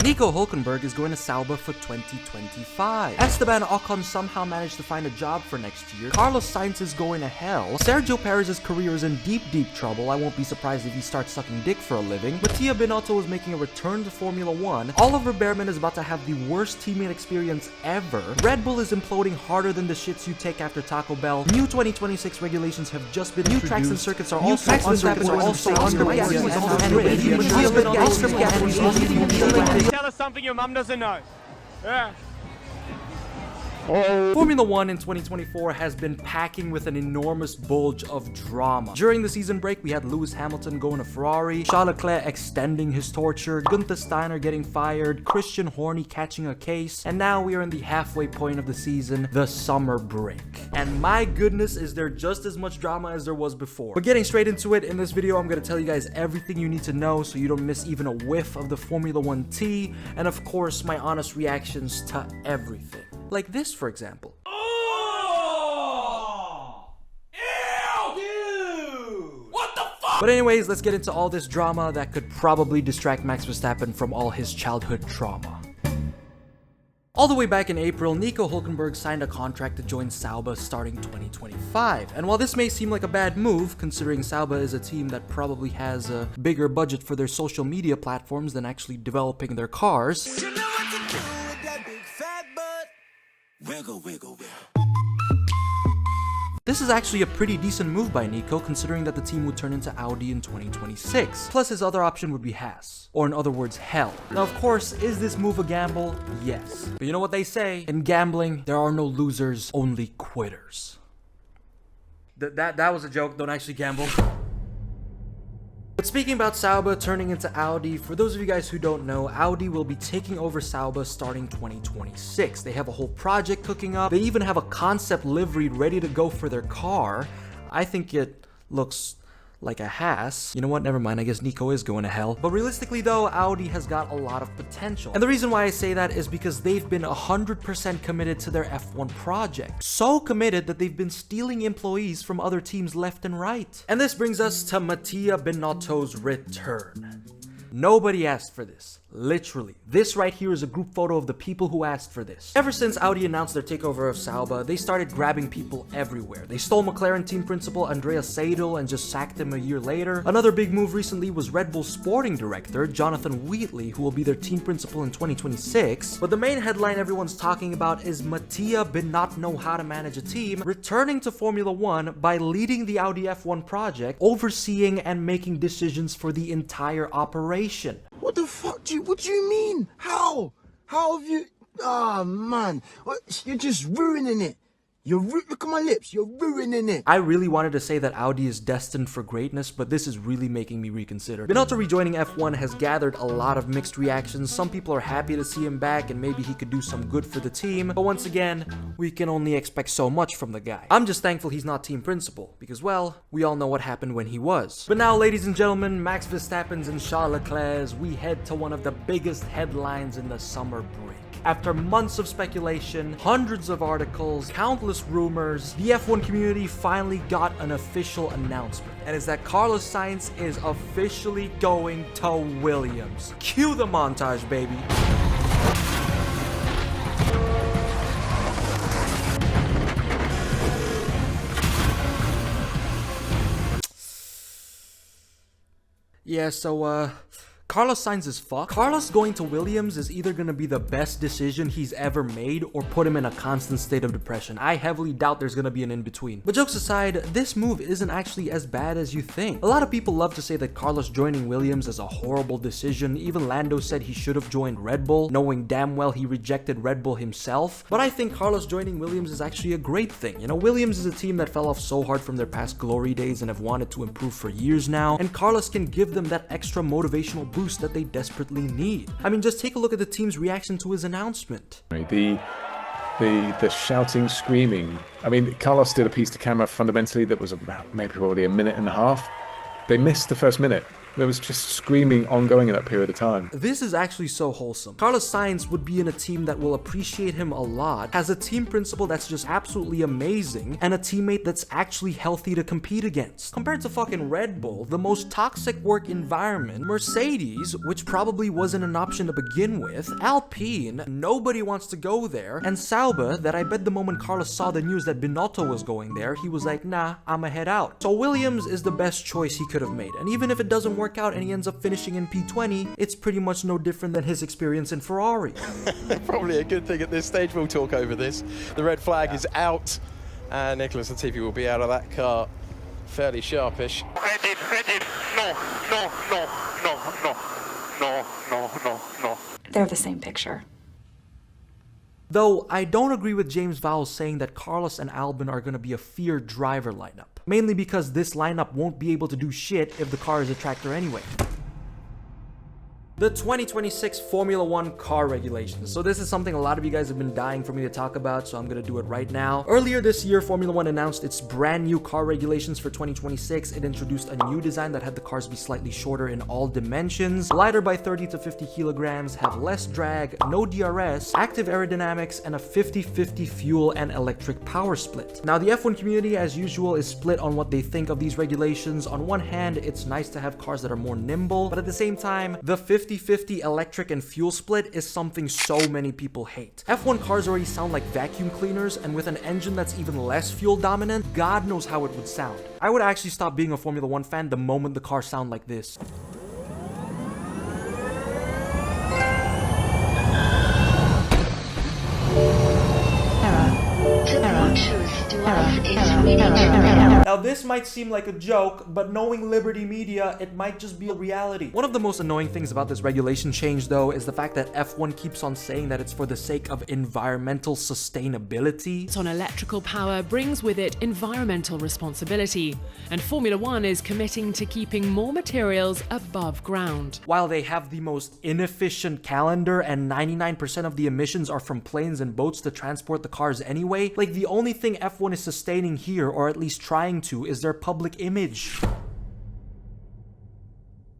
Nico Hulkenberg is going to Sauber for 2025. Esteban Ocon somehow managed to find a job for next year. Carlos Sainz is going to hell. Sergio Perez's career is in deep trouble. I won't be surprised if he starts sucking dick for a living. Mattia Binotto is making a return to Formula 1. Oliver Behrman is about to have the worst teammate experience ever. Red Bull is imploding harder than the shits you take after Taco Bell. New 2026 regulations have just been introduced. New tracks and circuits are also underway. Tell us something your mum doesn't know. Yeah. Formula 1 in 2024 has been packing with an enormous bulge of drama. During the season break, we had Lewis Hamilton going to Ferrari, Charles Leclerc extending his torture, Gunther Steiner getting fired, Christian Horner catching a case, and now we are in the halfway point of the season, the summer break. And my goodness, is there just as much drama as there was before. But getting straight into it, in this video, I'm going to tell you guys everything you need to know so you don't miss even a whiff of the Formula 1 tea, and of course, my honest reactions to everything. Like this, for example. Oh! Ew! Dude! What the fuck? But anyways, let's get into all this drama that could probably distract Max Verstappen from all his childhood trauma. All the way back in April, Nico Hulkenberg signed a contract to join Sauber starting 2025. And while this may seem like a bad move, considering Sauber is a team that probably has a bigger budget for their social media platforms than actually developing their cars, You know what to do with that big fat butt. Wiggle, wiggle, wiggle. this is actually a pretty decent move by Nico, considering that the team would turn into Audi in 2026. Plus, his other option would be Haas, or in other words, hell. Now, of course, is this move a gamble? Yes. But you know what they say? In gambling, there are no losers, only quitters. That was a joke. Don't actually gamble. But speaking about Sauber turning into Audi, for those of you guys who don't know, Audi will be taking over Sauber starting 2026. They have a whole project cooking up. They even have a concept livery ready to go for their car. I think it looks like a Haas. You know what? Never mind. I guess Nico is going to hell. But realistically though, Audi has got a lot of potential. And the reason why I say that is because they've been 100% committed to their F1 project. So committed that they've been stealing employees from other teams left and right. And this brings us to Mattia Binotto's return. Nobody asked for this. Literally. This right here is a group photo of the people who asked for this. Ever since Audi announced their takeover of Sauber, they started grabbing people everywhere. They stole McLaren team principal Andrea Seidel and just sacked him a year later. Another big move recently was Red Bull sporting director Jonathan Wheatley, who will be their team principal in 2026. But the main headline everyone's talking about is Mattia Binotto know how to manage a team, returning to Formula 1 by leading the Audi F1 project, overseeing and making decisions for the entire operation. What the fuck what do you mean? How have you, oh man, you're just ruining it. Look at my lips, you're ruining it. I really wanted to say that Audi is destined for greatness, but this is really making me reconsider. Binotto rejoining F1 has gathered a lot of mixed reactions. Some people are happy to see him back and maybe he could do some good for the team, but once again, we can only expect so much from the guy. I'm just thankful he's not team principal, because well, we all know what happened when he was. But now, ladies and gentlemen, Max Verstappen's and Charles Leclerc's, we head to one of the biggest headlines in the summer break. After months of speculation, hundreds of articles, countless rumors, the F1 community finally got an official announcement. And it's that Carlos Sainz is officially going to Williams. Cue the montage, baby. Yeah, so, Carlos Sainz is fucked. Carlos going to Williams is either going to be the best decision he's ever made or put him in a constant state of depression. I heavily doubt there's going to be an in-between. But jokes aside, this move isn't actually as bad as you think. A lot of people love to say that Carlos joining Williams is a horrible decision. Even Lando said he should have joined Red Bull, knowing damn well he rejected Red Bull himself. But I think Carlos joining Williams is actually a great thing. You know, Williams is a team that fell off so hard from their past glory days and have wanted to improve for years now, and Carlos can give them that extra motivational boost that they desperately need. I mean, just take a look at the team's reaction to his announcement. The shouting, screaming. I mean, Carlos did a piece to camera fundamentally that was about maybe probably a minute and a half. They missed the first minute. There was just screaming ongoing in that period of time. This is actually so wholesome. Carlos Sainz would be in a team that will appreciate him a lot, has a team principal that's just absolutely amazing, and a teammate that's actually healthy to compete against. Compared to fucking Red Bull, the most toxic work environment, Mercedes, which probably wasn't an option to begin with, Alpine, nobody wants to go there, and Sauber, that I bet the moment Carlos saw the news that Binotto was going there, he was like, nah, I'ma head out. So Williams is the best choice he could have made, and even if it doesn't work out and he ends up finishing in P20, it's pretty much no different than his experience in Ferrari. Probably a good thing at this stage. We'll talk over this. The red flag is out, and Nicholas Latifi will be out of that car fairly sharpish. No. They're the same picture. Though I don't agree with James Vowles saying that Carlos and Albon are going to be a feared driver lineup. Mainly because this lineup won't be able to do shit if the car is a tractor anyway. The 2026 Formula 1 car regulations. So this is something a lot of you guys have been dying for me to talk about, so I'm gonna do it right now. Earlier this year, Formula 1 announced its brand new car regulations for 2026. It introduced a new design that had the cars be slightly shorter in all dimensions, lighter by 30 to 50 kilograms, have less drag, no DRS, active aerodynamics, and a 50-50 fuel and electric power split. Now, the F1 community, as usual, is split on what they think of these regulations. On one hand, it's nice to have cars that are more nimble, but at the same time, the 50-50 electric and fuel split is something so many people hate. F1 cars already sound like vacuum cleaners, and with an engine that's even less fuel dominant, God knows how it would sound. I would actually stop being a Formula 1 fan the moment the cars sound like this. Now this might seem like a joke, but knowing Liberty Media, it might just be a reality. One of the most annoying things about this regulation change though is the fact that F1 keeps on saying that it's for the sake of environmental sustainability. On electrical power brings with it environmental responsibility, and Formula 1 is committing to keeping more materials above ground. While they have the most inefficient calendar and 99% of the emissions are from planes and boats to transport the cars anyway, like the only thing F1 is sustaining here, or at least trying to, is their public image.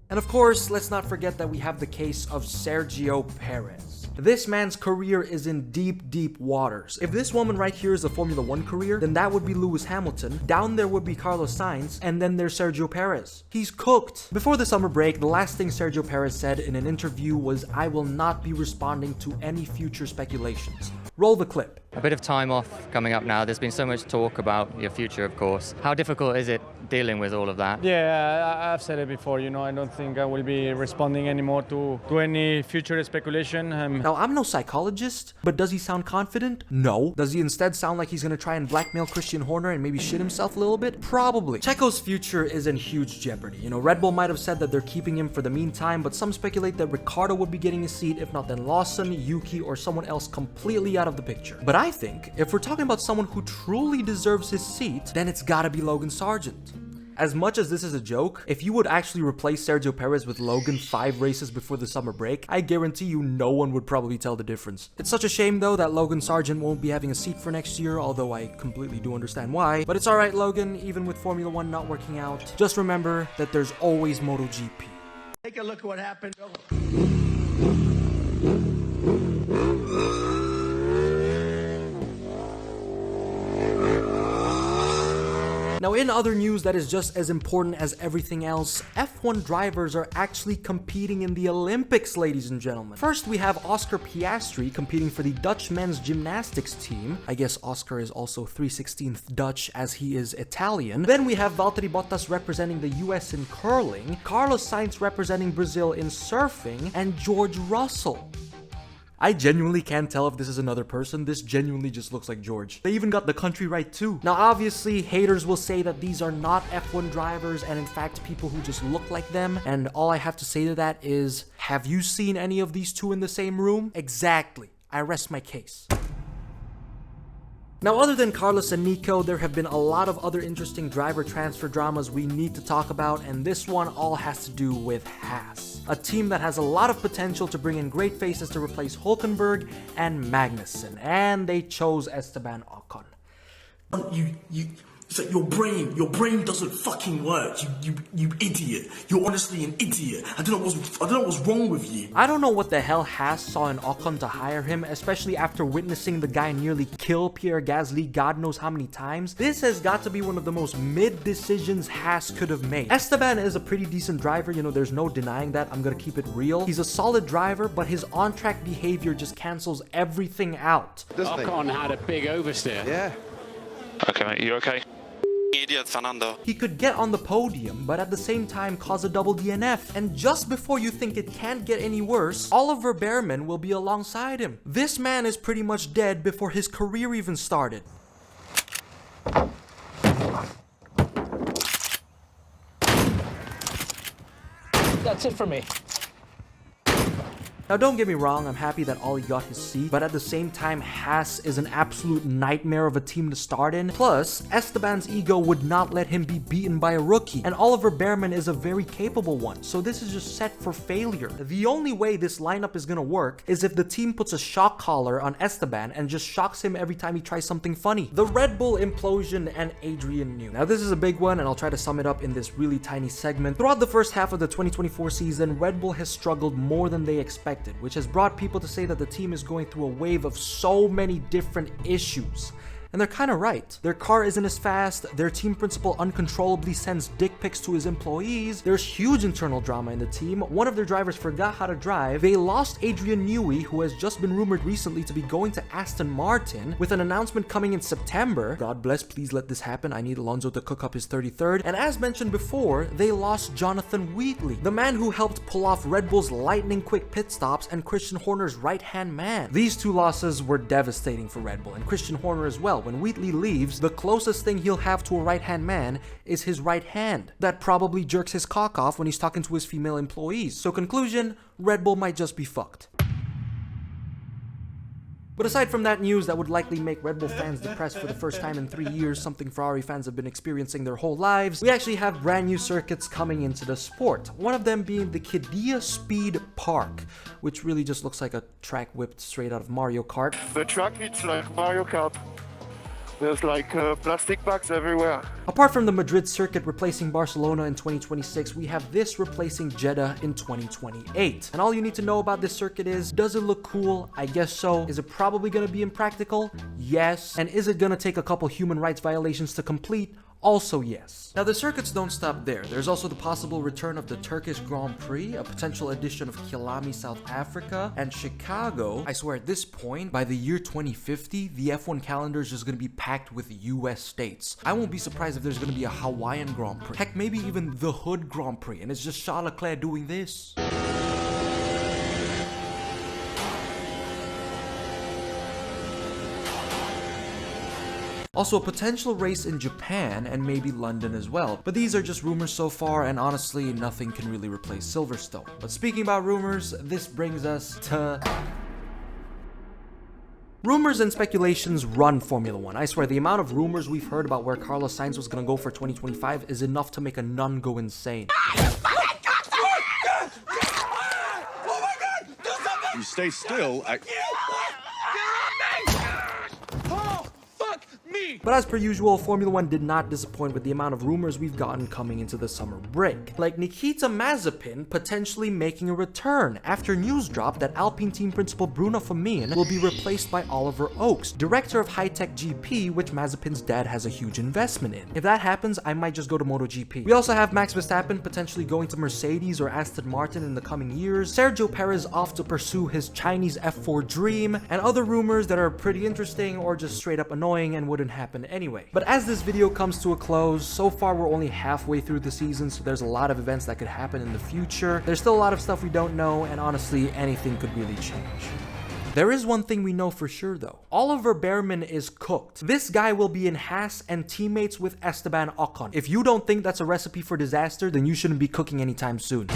And of course, let's not forget that we have the case of Sergio Perez. This man's career is in deep, deep waters. If this woman right here is a Formula 1 career, then that would be Lewis Hamilton, down there would be Carlos Sainz, and then there's Sergio Perez. He's cooked. Before the summer break, the last thing Sergio Perez said in an interview was, "I will not be responding to any future speculations." Roll the clip. A bit of time off coming up now. There's been so much talk about your future, of course. How difficult is it dealing with all of that? Yeah, I've said it before, I don't think I will be responding anymore to any future speculation. Now, I'm no psychologist, but does he sound confident? No. Does he instead sound like he's gonna try and blackmail Christian Horner and maybe shit himself a little bit? Probably. Checo's future is in huge jeopardy. Red Bull might have said that they're keeping him for the meantime, but some speculate that Ricciardo would be getting a seat, if not then Lawson, Yuki, or someone else completely out of the picture. But I think if we're talking about someone who truly deserves his seat, then it's gotta be Logan Sargent. As much as this is a joke, if you would actually replace Sergio Perez with Logan 5 races before the summer break, I guarantee you no one would probably tell the difference. It's such a shame though that Logan Sargent won't be having a seat for next year, although I completely do understand why. But it's alright, Logan, even with Formula 1 not working out, just remember that there's always MotoGP. Take a look at what happened. Now, in other news that is just as important as everything else, F1 drivers are actually competing in the Olympics, ladies and gentlemen. First, we have Oscar Piastri competing for the Dutch men's gymnastics team. I guess Oscar is also 3/16th Dutch as he is Italian. Then we have Valtteri Bottas representing the US in curling, Carlos Sainz representing Brazil in surfing, and George Russell. I genuinely can't tell if this is another person. This genuinely just looks like George. They even got the country right too. Now obviously haters will say that these are not F1 drivers and in fact people who just look like them, and all I have to say to that is, have you seen any of these two in the same room? Exactly. I rest my case. Now, other than Carlos and Nico, there have been a lot of other interesting driver transfer dramas we need to talk about, and this one all has to do with Haas, a team that has a lot of potential to bring in great faces to replace Hulkenberg and Magnussen, and they chose Esteban Ocon. It's like your brain doesn't fucking work. You idiot. You're honestly an idiot. I don't know what's wrong with you. I don't know what the hell Haas saw in Ocon to hire him, especially after witnessing the guy nearly kill Pierre Gasly God knows how many times. This has got to be one of the most mid decisions Haas could have made. Esteban is a pretty decent driver, you know, there's no denying that. I'm gonna keep it real. He's a solid driver, but his on-track behavior just cancels everything out. Ocon had a big oversteer. Yeah. Okay, mate, you okay? Idiot Fernando. He could get on the podium, but at the same time cause a double DNF. And just before you think it can't get any worse, Oliver Behrman will be alongside him. This man is pretty much dead before his career even started. That's it for me. Now don't get me wrong, I'm happy that Ollie got his seat, but at the same time, Haas is an absolute nightmare of a team to start in. Plus, Esteban's ego would not let him be beaten by a rookie, and Oliver Behrman is a very capable one, so this is just set for failure. The only way this lineup is gonna work is if the team puts a shock collar on Esteban and just shocks him every time he tries something funny. The Red Bull Implosion and Adrian Newey. Now this is a big one, and I'll try to sum it up in this really tiny segment. Throughout the first half of the 2024 season, Red Bull has struggled more than they expected, which has brought people to say that the team is going through a wave of so many different issues. And they're kind of right. Their car isn't as fast, their team principal uncontrollably sends dick pics to his employees, there's huge internal drama in the team, one of their drivers forgot how to drive, they lost Adrian Newey, who has just been rumored recently to be going to Aston Martin, with an announcement coming in September. God bless, please let this happen, I need Alonso to cook up his 33rd. And as mentioned before, they lost Jonathan Wheatley, the man who helped pull off Red Bull's lightning quick pit stops and Christian Horner's right-hand man. These two losses were devastating for Red Bull, and Christian Horner as well. When Wheatley leaves, the closest thing he'll have to a right-hand man is his right hand. That probably jerks his cock off when he's talking to his female employees. So conclusion, Red Bull might just be fucked. But aside from that news that would likely make Red Bull fans depressed for the first time in 3 years, something Ferrari fans have been experiencing their whole lives, we actually have brand new circuits coming into the sport. One of them being the Qiddiya Speed Park, which really just looks like a track whipped straight out of Mario Kart. The track is like Mario Kart. There's like plastic bags everywhere. Apart from the Madrid circuit replacing Barcelona in 2026, we have this replacing Jeddah in 2028. And all you need to know about this circuit is, does it look cool? I guess so. Is it probably going to be impractical? Yes. And is it going to take a couple human rights violations to complete? Also yes. Now the circuits don't stop there. There's also the possible return of the Turkish Grand Prix, a potential addition of Kilami, South Africa, and Chicago. I swear at this point, by the year 2050, the F1 calendar is just going to be packed with US states. I won't be surprised if there's going to be a Hawaiian Grand Prix. Heck, maybe even the Hood Grand Prix, and it's just Charles Leclerc doing this. Also, a potential race in Japan and maybe London as well. But these are just rumors so far, and honestly, nothing can really replace Silverstone. But speaking about rumors, this brings us to... Rumors and speculations run Formula 1. I swear, the amount of rumors we've heard about where Carlos Sainz was gonna go for 2025 is enough to make a nun go insane. You stay still, But as per usual, Formula 1 did not disappoint with the amount of rumors we've gotten coming into the summer break. Like Nikita Mazepin potentially making a return after news dropped that Alpine team principal Bruno Famin will be replaced by Oliver Oakes, director of High-Tech GP, which Mazepin's dad has a huge investment in. If that happens, I might just go to MotoGP. We also have Max Verstappen potentially going to Mercedes or Aston Martin in the coming years, Sergio Perez off to pursue his Chinese F4 dream, and other rumors that are pretty interesting or just straight up annoying and wouldn't happen anyway. But as this video comes to a close, so far we're only halfway through the season, so there's a lot of events that could happen in the future. There's still a lot of stuff we don't know, and honestly, anything could really change. There is one thing we know for sure though. Oliver Behrman is cooked. This guy will be in Haas and teammates with Esteban Ocon. If you don't think that's a recipe for disaster, then you shouldn't be cooking anytime soon.